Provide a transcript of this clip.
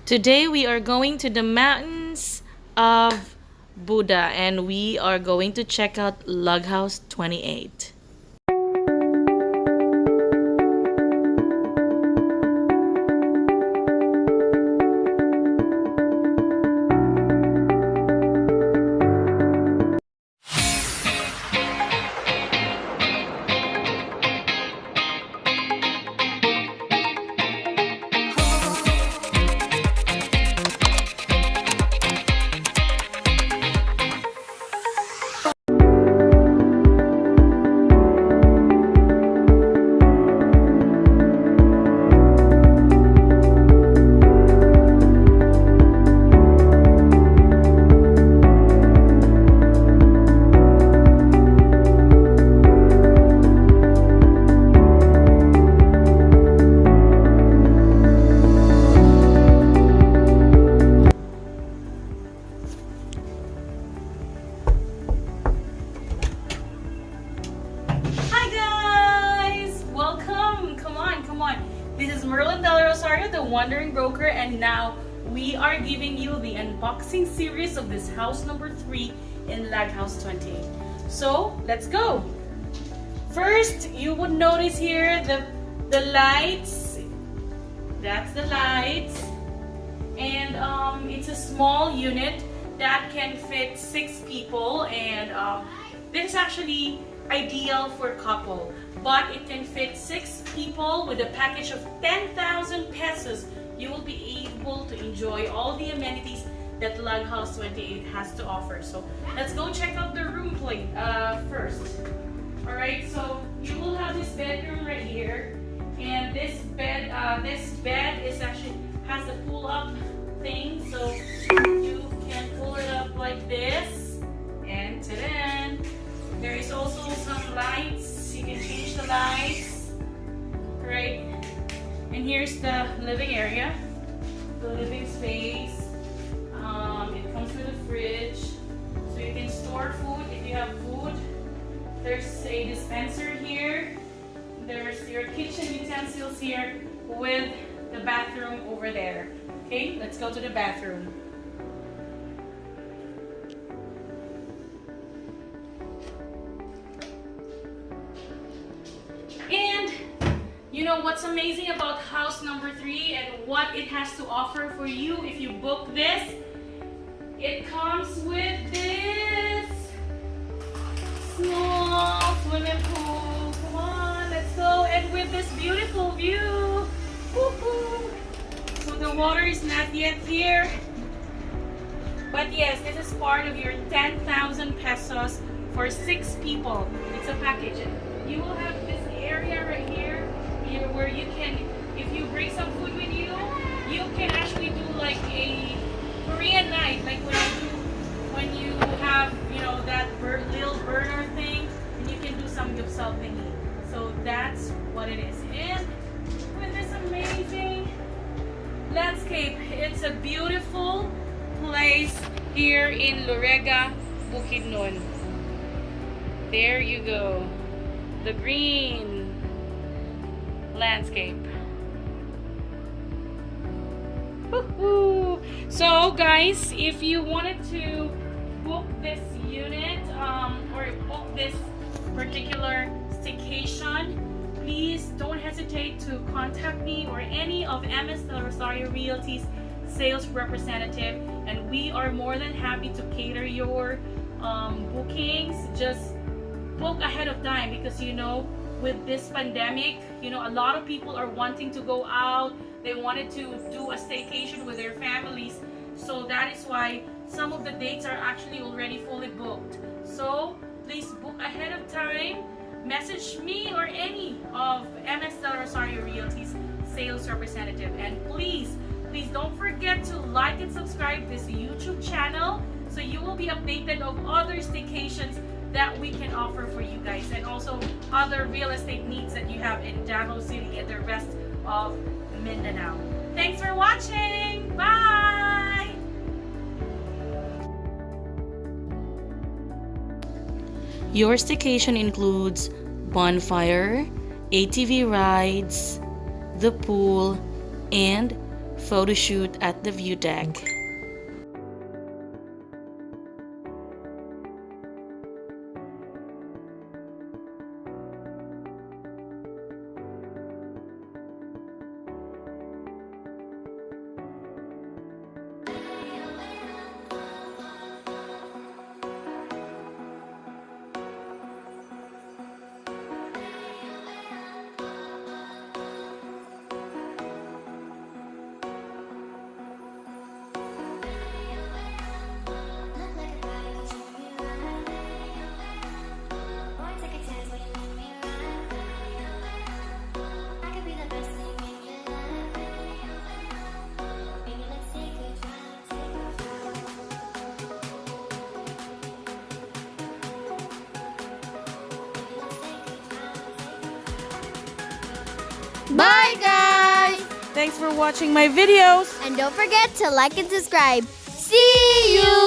Today we are going to the mountains of Buddha and we are going to check out Loghouse 28. The Wandering Broker, and now we are giving you the unboxing series of this house number 3 in Loghouse 28. So let's go. First, you would notice here the lights. That's the lights, and it's a small unit that can fit 6 people, and this is actually ideal for couple, but it can fit 6 people with a package of 10,000 pesos. You will be able to enjoy all the amenities that Loghouse 28 has to offer. So let's go check out the room plate first. Alright, so you will have this bedroom right here, and this bed is actually has a pull-up thing, so you can pull it up like this, and ta-da! There is also some lights. You can change the lights, right? And here's the living area, the living space. It comes with a fridge, so you can store food if you have food. There's a dispenser here. There's your kitchen utensils here with the bathroom over there. Okay, let's go to the bathroom. And you know what's amazing about house number 3 and what it has to offer for you if you book this? It comes with this small swimming pool. Come on, let's go. And with this beautiful view. Woohoo! So the water is not yet here. But yes, this is part of your 10,000 pesos for 6 people. It's a package. You will have this area right here where you can, if you bring some food with you, you can actually do like a Korean night, like when you have, you know, that little burner thing, and you can do some yourself thingy. So that's what it is. And with this amazing landscape, it's a beautiful place here in Lorega, Bukidnon. There you go. The green landscape. Woohoo! So guys, if you wanted to book this unit or book this particular staycation, please don't hesitate to contact me or any of MS Del Rosario Realty's sales representative, and we are more than happy to cater your bookings. Just book ahead of time, because you know, with this pandemic, you know, a lot of people are wanting to go out. They wanted to do a staycation with their families, so that is why some of the dates are actually already fully booked. So please book ahead of time. Message me or any of MS Del Rosario Realty's sales representative, and please don't forget to like and subscribe this YouTube channel so you will be updated of other staycations that we can offer for you guys, and also other real estate needs that you have in Davao City and the rest of Mindanao. Thanks for watching. Bye. Your staycation includes bonfire, ATV rides, the pool, and photo shoot at the view deck. Bye guys! Thanks for watching my videos. And don't forget to like and subscribe. See you!